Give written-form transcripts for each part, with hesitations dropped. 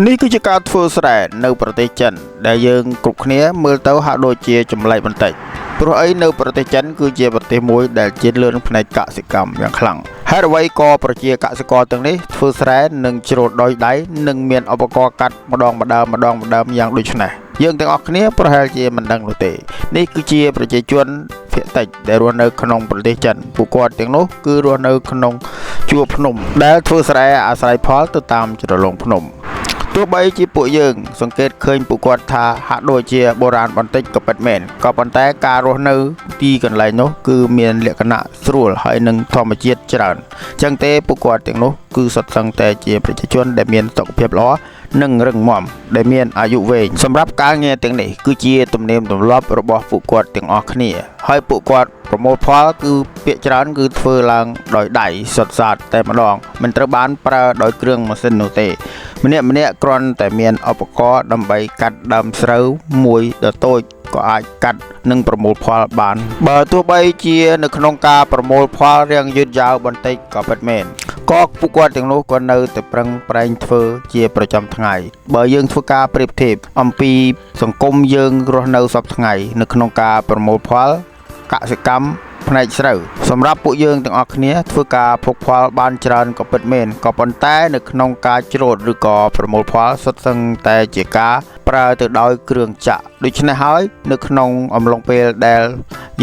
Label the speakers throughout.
Speaker 1: នេះគឺជាការធ្វើស្រែនៅប្រទេសចិនដែលយើងគ្រប់គ្នាមើលទៅហាក់ដូចជាចម្លែកបន្តិចព្រោះអីនៅប្រទេសចិនគឺជាប្រទេសមួយដែលជឿនលឿនផ្នែកកសិកម្មយ៉ាងខ្លាំងហេតុអ្វីក៏ប្រជាកសិករទាំងនេះធ្វើស្រែនិងច្រូតដោយដៃនិងមានឧបករណ៍កាត់ម្ដងម្ដងយ៉ាងដូចនេះយើងទាំងអស់គ្នាប្រហែលជាមិនដឹងនោះទេនេះគឺជាប្រជាជនភាគតិចដែលរស់នៅក្នុងប្រទេសចិនពួកគាត់ទាំងនោះគឺរស់នៅក្នុងជួរភ្នំដែលធ្វើស្រែអាស្រ័យផលទៅតាមជ្រលងភ្នំទោះបីជាពួកយើងសង្កេតឃើញពួកគាត់ថាហាក់ដូចជាបុរាណបន្តិចក៏ពិតមែនក៏ប៉ុន្តែការរស់នៅទីកន្លែងនោះគឺមានលក្ខណៈស្រួលហើយនឹងធម្មជាតិច្រើនអញ្ចឹងទេពួកគាត់ទាំងនោះគឺសុទ្ធសឹងតែជាប្រជាជនដែលមានសុខភាពល្អនិងរឹងមាំដែលមានអាយុវែងសម្រាប់ការងារទាំងនេះគឺជាទំនៀមទម្លាប់របស់ពួកគាត់ទាំងអស់គ្នាហើយពួកគាត់ប្រមូលផលគឺពាក្យច្រើនគឺធ្វើឡើងដោយដៃសុទ្ធសាធតែម្ដងមិនត្រូវបានប្រើដោយគ្រឿងម៉ាស៊ីននោះទេម្នាក់គ្រាន់តែមានឧបករណ៍ដើម្បីកាត់ដើមស្រូវមួយដ៏តូចក៏អាចកាត់និងប្រមូលផលបានបើទោះបីជានៅក្នុងការប្រមូលផលរៀងយឺតយ៉ាវបន្តិចក៏ពិតមែនក៏ពួកគាត់ទាំងនោះក៏នៅតែប្រឹងប្រែងធ្វើជាប្រចាំថ្ងៃបើយើងធ្វើការប្រៀបធៀបអំពីសង្គមយើងរស់នៅសពថ្ងៃនៅក្នុងការប្រមូលផលកសិកម្មផ្នែកស្រូវសម្រាប់ពួកយើងទាំងអស់គ្នាធ្វើការភោគផលបានច្រើនក៏ពិតមែនក៏ប៉ុន្តែនៅក្នុងការច្រូតឬក៏ប្រមូលផលសុទ្ធសឹងតែជាការប្រើទៅដោយគ្រឿងចក្រដូច្នេះហើយនៅក្នុងអំឡុងពេលដែល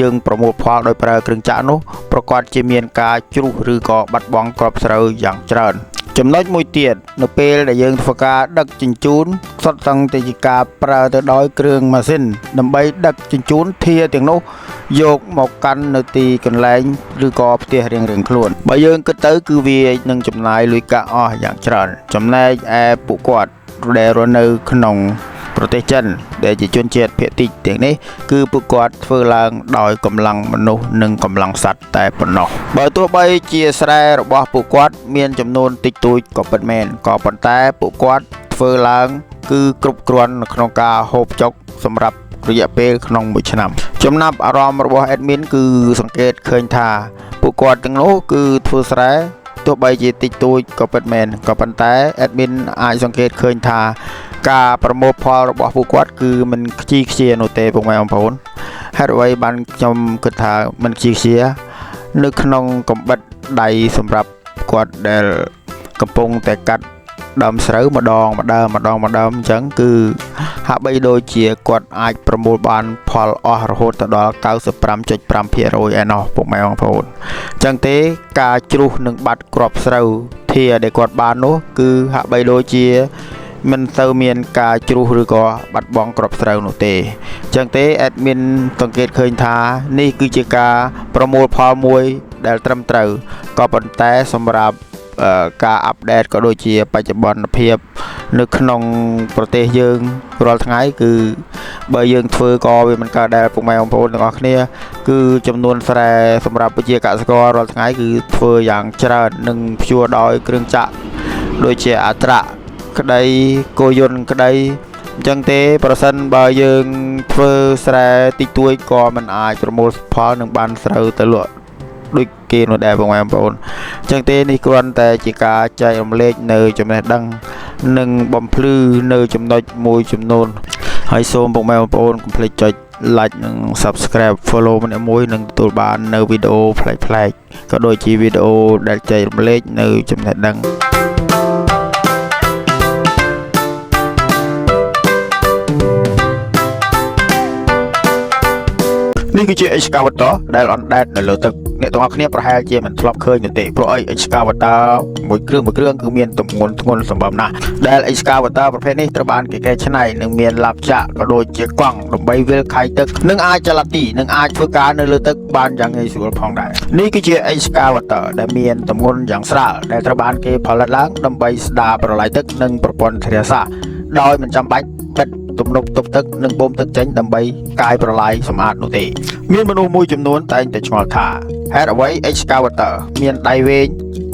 Speaker 1: យើងប្រមូលផលដោយប្រើគ្រឿងចក្រនោះប្រកាសជាមានការជ្រុះឬក៏បាត់បង់គ្រាប់ស្រូវយ៉ាងច្រើនចំណុចមួយទៀតនៅពេលដែលយើងធ្វើការដឹកជញ្ជូនសុទ្ធសឹងតែជាការប្រើទៅដោយគ្រឿងម៉ាស៊ីនដើម្បីដឹកជញ្ជូនធាទាំងនោះយកមកកាន់នៅទីកន្លែងឬក៏ផ្ទះរៀងៗខ្លួនបើយើងគិតទៅគឺវានឹងចំណាយលុយកាក់អស់យ៉ាងច្រើនចំណែកឯពួកគាត់ដែលរស់នៅក្នុងប្រទេសចិនដែលជាជនជាតិភាគតិចទាំងនេះគឺពួកគាត់ធ្វើឡើងដោយកម្លាំងមនុស្សនិងកម្លាំងសត្វតែប៉ុណ្ណោះបើទោះបីជាស្រែរបស់ពួកគាត់មានចំនួនតិចតួចក៏ពិតមែនក៏ប៉ុន្តែពួកគាត់ធ្វើឡើងគឺគ្រប់គ្រាន់នៅក្នុងការហូបចុកសម្រាប់រយៈពេលក្នុងមួយឆ្នាំចំណាប់អារម្មណ៍របស់ admin គឺសង្កេតឃើញថាពួកគាត់ទាំងនោះគឺធ្វើស្រែទោះបីជាតិចតួចក៏ពិតមែនក៏ប៉ុន្តែ admin អាចសង្កេតឃើញថាការប្រមូលផលរបស់ពួកគាត់គឺមិនខ្ជិលខ្ជានោះទេពុកម៉ែបងប្អូនហេតុអ្វីបានខ្ញុំគិតថាមិនខ្ជិលខ្ជានៅក្នុងកំបិតដៃសម្រាប់គាត់ដែលកំពុងតែកាត់ដើមស្រូវម្ដងអញ្ចឹងគឺហាក់បីដូចជាគាត់អាចប្រមូលបានផលអស់រហូតដល់ 95.5% ឯណោះពុកម៉ែបងប្អូនអញ្ចឹងទេការជ្រុះនិងបាត់គ្រាប់ស្រូវធាដែលគាត់បាននោះគឺហាក់បីដូចជាមិនទៅមានការជ្រុះឬក៏បាត់បង់គ្រាប់ស្រូវនោះទេអញ្ចឹងទេ admin សង្កេតឃើញថានេះគឺជាការប្រមូលផលមួយដែលត្រឹមត្រូវក៏ប៉ុន្តែសម្រាប់ការអាប់ដេតក៏ដូចជាបច្ចុប្បន្នភាពនៅក្នុងប្រទេសយើងរាល់ថ្ងៃគឺបើយើងធ្វើក៏វាមិនកើតដែរពុកម៉ែបងប្អូនទាំងអស់គ្នាគឺចំនួនស្រែសម្រាប់ប្រជាកសិកររាល់ថ្ងៃគឺធ្វើយ៉ាងច្រើននិងព្យួរដោយគ្រឿងចក្រដូចជាអត្រាក្តីគោយន្តក្តីអញ្ចឹងទេប្រសិនបើយើងធ្វើស្រែតិចតួចក៏មិនអាចប្រមូលផលនឹងបានស្រូវទៅលក់ដូចគេនោះដែរបងប្អូនអញ្ចឹងទេនេះគ្រាន់តែជាការចែករំលែកនៅចំណេះដឹងនិងបំភ្លឺនៅចំណុចមួយចំនួនហើយសូមបងប្អូនកុំភ្លេចចុច like និង subscribe follow ម្នាក់មួយនឹងទទួលបាននៅវីដេអូប្លែកៗក៏ដូចជាវីដេអូដែលចែករំលែកនៅចំណេះដឹងនេះគឺជា excavator ដែលអណ្ដែតនៅលើទឹកអ្នកទាំងអស់គ្នាប្រហែលជាមិនធ្លាប់ឃើញនោះទេព្រោះអី excavator មួយគ្រឿងគឺមានទម្ងន់ធ្ងន់សម្បើមណាស់ដែល excavator ប្រភេទនេះត្រូវបានគេកែច្នៃនិងមានឡាបចាក់ក៏ដូចជាកង់ដើម្បីវាលខៃទឹកនិងអាចចល័តទីនិងអាចធ្វើការនៅលើទឹកបានយ៉ាងងាយស្រួលផងដែរនេះគឺជា excavator ដែលមានទម្ងន់យ៉ាងស្រាលដែលត្រូវបានគេផលិតឡើងដើម្បីស្ដារប្រឡាយទឹកនិងប្រព័ន្ធធារាសាស្ត្រដោយមិនចាំបាច់បិទទំនប់ទប់ទឹកនិងបូមទឹកចេញដើម្បីកាយប្រឡាយសម្អាតនោះទេមានមនុស្សមួយចំនួនតែងតែឆ្ងល់ថាហេតុអ្វី excavator មានដៃវែង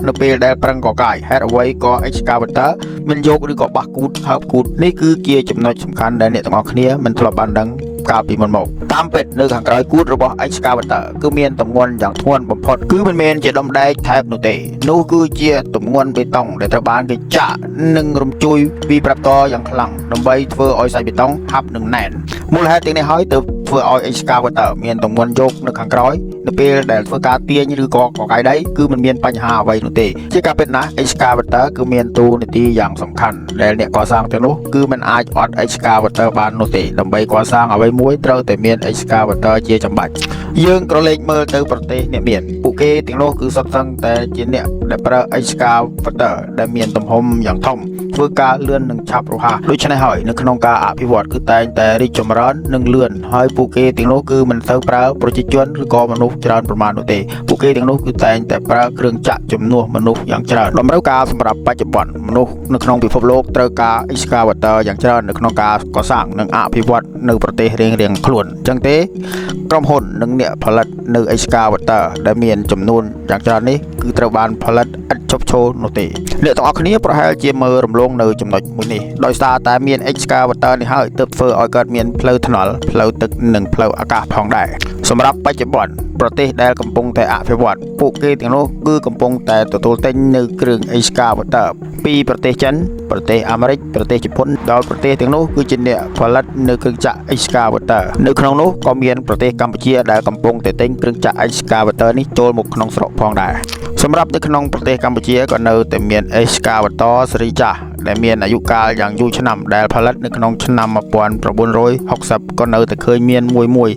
Speaker 1: នៅពេលដែលប្រឹងកកាយហេតុអ្វីក៏ excavator មានយកឬក៏បះគូតហើបគូតនេះគឺជាចំណុចសំខាន់ដែលអ្នកទាំងអស់គ្នាមិនធ្លាប់បានដឹង កាលពីមុនមកតាមពិតនៅខាងក្រោយគូតរបស់ excavator គឺមានទម្ងន់យ៉ាងធ្ងន់បំផុតគឺមិនមែនជាដុំដែកថែបនោះទេនោះគឺជាទម្ងន់បេតុងដែលត្រូវបានគេចាក់និងរំជួយពីប្រាប់តយ៉ាងខ្លាំងដើម្បីធ្វើឲ្យសាច់បេតុងហាប់និងណែនមូលហេតុទាំងនេះហើយទើបធ្វើឲ្យ excavator មានទម្ងន់យកនៅខាងក្រោយនៅពេលដែលធ្វើការទាញឬក៏កកាយដៃគឺមិនមានបញ្ហាអ្វីនោះទេជាការពិតណាស់ excavator គឺមានតួនាទីយ៉ាងសំខាន់ដែលអ្នកកសាងទាំងនោះគឺមិនអាចអត់ excavator បាននោះទេដើម្បីកសាងអ្វីមួយត្រូវតែមាន excavator ជាចាំបាច់យើងក៏លេចមើលទៅប្រទេសអ្នកមានពួកគេទាំងនោះគឺសុទ្ធសឹងតែជាអ្នកដែលប្រើ excavator ដែលមានទំហំយ៉ាងធំធ្វើការលឿននិងឆាប់រហ័សដូច្នេះហើយនៅក្នុងការអភិវឌ្ឍគឺតែងតែរីកចម្រើននិងលឿនហើយពួកគេទាំងនោះគឺមិនទៅប្រើប្រជាជនឬក៏មនុស្សច្រើនប្រមាណនោះទេពួកគេទាំងនោះគឺតែងតែប្រើគ្រឿងចក្រជំនួសមនុស្សយ៉ាងច្រើនតម្រូវការសម្រាប់បច្ចុប្បន្នមនុស្សនៅក្នុងពិភពលោកត្រូវការ excavator យ៉ាងច្រើននៅក្នុងការកសាងនិងអភិវឌ្ឍនៅប្រទេសរៀងៗខ្លួនអញ្ចឹងទេក្រុមហ៊ុននិងអ្នកផលិតនៅ excavator ដែលមានចំនួនយ៉ាងច្រើននេះគឺត្រូវបានផលិតឥតឈប់ឈរនោះទេអ្នកទាំងអស់គ្នាប្រហែលជាមើលរំលងនៅចំណុចមួយនេះដោយសារតែមាន excavator នេះហើយទើបធ្វើឲ្យកើតមានផ្លូវថ្នល់ផ្លូវទឹកនិងផ្លូវអាកាសផងដែរសម្រាប់បច្ចុប្បន្នប្រទេសដែលកំពុងតែអភិវឌ្ឍពួកគេទាំងនោះគឺកំពុងតែទទួលទិញនៅគ្រឿង excavator ពីប្រទេសចិនប្រទេសអាមេរិកប្រទេសជប៉ុនដោយប្រទេសទាំងនោះគឺជាអ្នកផលិតនៅគ្រឿងចក្រ excavator នៅក្នុងនោះក៏មានប្រទេសកម្ពុជាដែលកំពុងតែទិញគ្រឿងចក្រ excavator នេះចូលមកក្នុងស្រុកផងដែរសម្រាប់នៅក្នុងប្រទេសកម្ពុជាក៏នៅតែមាន excavator ស៊េរីចាស់ដែលមានអាយុកាលយ៉ាងយូរឆ្នាំដែលផលិតនៅក្នុងឆ្នាំ1960ក៏នៅតែឃើញមានមួយ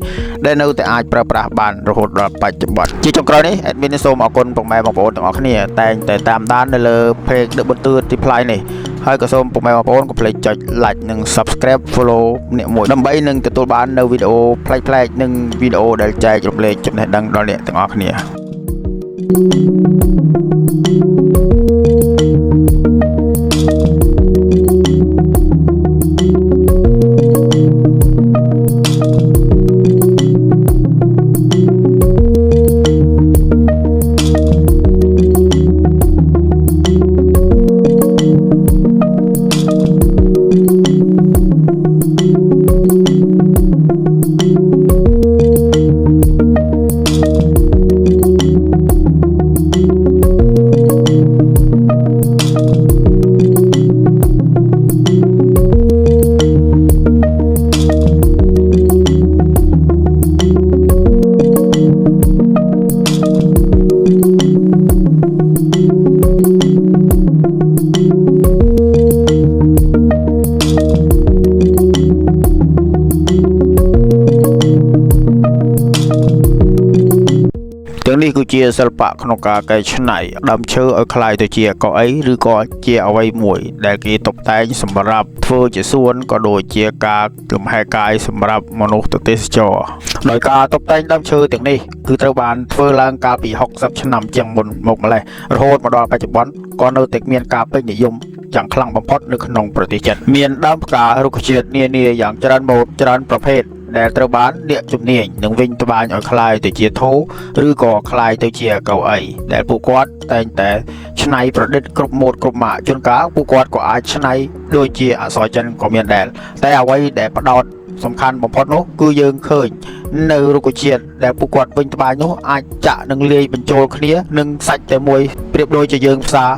Speaker 1: ដែលនៅតែអាចប្រើប្រាស់បានរហូតដល់បច្ចុប្បន្នជាចុងក្រោយនេះ admin សូមអរគុណពុកម៉ែបងប្អូនទាំងអស់គ្នាតែងតែតាមដាននៅលើ page ដឹកបន្ទឿទីផ្លាយនេះហើយក៏សូមពុកម៉ែបងប្អូនកុំភ្លេចចុច like និង subscribe follow អ្នកមួយដើម្បីនឹងទទួលបាននៅវីដេអូប្លែកៗនិងវីដេអូដែលចែករំលែកចំណេះដឹងដល់អ្នកទាំងអស់គ្នានេះគឺជាសិល្បៈក្នុងការកែច្នៃដើមឈើឲ្យคล้ายទៅជាកៅអីឬក៏ជាអ្វីមួយដែលគេតុបតែងសម្រាប់ធ្វើជាសួនក៏ដូចជាការលំហែកាយសម្រាប់មនុស្សទៅទេសចរដោយការតុបតែងដើមឈើទាំងនេះគឺត្រូវបានធ្វើឡើងកាលពី60ឆ្នាំជាងមុនមកម្លេះរហូតមកដល់បច្ចុប្បន្នក៏នៅតែមានការពេញនិយមយ៉ាងខ្លាំងបំផុតនៅក្នុងប្រទេសចិនមានដើមផ្ការុក្ខជាតិនានាយ៉ាងច្រើនម៉ូដច្រើនប្រភេទដែលត្រូវបានអ្នកជំនាញនឹងវិញត្បាញឲ្យคล้ายទៅជាធូឬក៏คล้ายទៅជាកៅអីដែលពួកគាត់តែងតែច្នៃប្រឌិតគ្រប់ម៉ូដគ្រប់ម៉ាកជួនកាលពួកគាត់ក៏អាចច្នៃដូចជាអក្សរចិនក៏មានដែរតែអ្វីដែលផ្ដោតសំខាន់បំផុតនោះគឺយើងឃើញនៅរុក្ខជាតិដែលពួកគាត់វិញត្បាញនោះអាចចាក់និងលាយបញ្ចូលគ្នានឹងសាច់តែមួយប្រៀបដូចជាយើងផ្សារ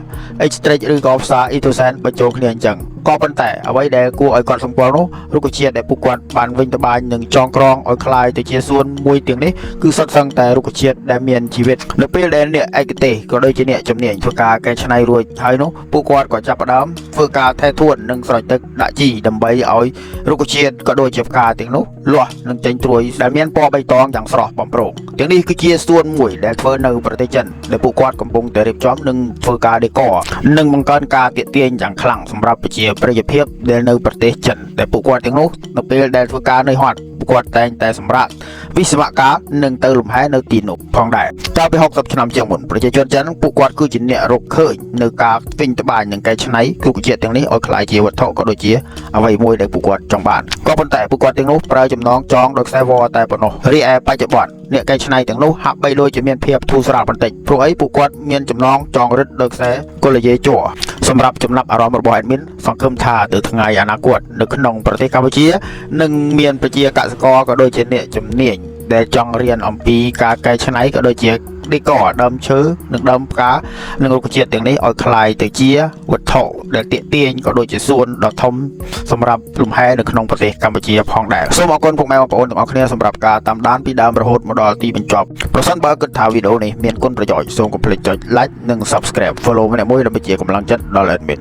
Speaker 1: H-stretch ឬក៏ផ្សារ Etosan បញ្ចូលគ្នាអញ្ចឹងក៏ប៉ុន្តែអ្វីដែលគួរឲ្យកត់សម្គាល់នោះរុក្ខជាតិដែលពួកគាត់បានវិញត្បាញនិងចងក្រងឲ្យคล้ายទៅជាសួនមួយទាំងនេះគឺសុទ្ធសឹងតែរុក្ខជាតិដែលមានជីវិតនៅពេលដែលអ្នកឯកទេសក៏ដូចជាអ្នកជំនាញធ្វើការកែច្នៃរួចហើយនោះពួកគាត់ក៏ចាប់ផ្ដើមធ្វើការថែទាំនិងស្រោចទឹកដាក់ជីដើម្បីឲ្យរុក្ខជាតិក៏ដូចជាផ្កាទាំងនោះលាស់និងចេញត្រួយដែលមានពណ៌បៃតងយ៉ាងស្រស់បំព្រងទាំងនេះគឺជាសួនមួយដែលធ្វើនៅប្រទេសចិនដែលពួកគាត់កំពុងតែរៀបចំនិងធ្វើការដេកនិងបង្កើនការទាក់ទាញយ៉ាងខ្លាំងសម្រាប់ប្រជាប្រិយភាពដែលនៅប្រទេសចិនដែលពួកគាត់ទាំងនោះនៅពេលដែលធ្វើការនៅហត់ពួកគាត់តែងតែសម្រាប់វិស្វកម្មនិងទៅលំហែនៅទីនោះផងដែរកាលពី60ឆ្នាំជាងមុនប្រជាជនចិនពួកគាត់គឺជាអ្នករកឃើញនៅការទិញត្បាញនិងកែច្នៃរុក្ខជាតិទាំងនេះឲ្យคล้ายជាវត្ថុក៏ដូចជាអ្វីមួយដែលពួកគាត់ចង់បានក៏ប៉ុន្តែពួកគាត់ទាំងនោះប្រើចំណងចងដោយខ្សែវល្លិតែប៉ុណ្ណោះរីឯបច្ចុប្បន្ន អ្នកកែច្នៃទាំងនោះហាក់បីដូចជាមានភាពធូរស្រាលបន្តិចព្រោះអីពួកគាត់មានចំណងចងរឹតដោយខ្សែកលយាយជ័រសម្រាប់ចំណាប់អារម្មណ៍របស់ admin សង្ឃឹមថាទៅថ្ងៃអនាគតនៅក្នុងប្រទេសកម្ពុជានឹងមានប្រជាកសិករក៏ដូចជាអ្នកជំនាញដែលចង់រៀនអំពីការកែច្នៃក៏ដូចជាដេកដើមឈើនិងដើមផ្កានិងរុក្ខជាតិទាំងនេះឲ្យคล้ายទៅជាវត្ថុដែលទាក់ទាញក៏ដូចជាសួនដ៏ធំសម្រាប់លំហែនៅក្នុងប្រទេសកម្ពុជាផងដែរសូមអរគុណពុកម៉ែបងប្អូនទាំងអស់គ្នាសម្រាប់ការតាមដានពីដើមរហូតមកដល់ទីបញ្ចប់ប្រសិនបើគិតថាវីដេអូនេះមានគុណប្រយោជន៍សូមកុំភ្លេចចុច like និង subscribe follow ម្នាក់មួយដើម្បីជាកម្លាំងចិត្តដល់ admin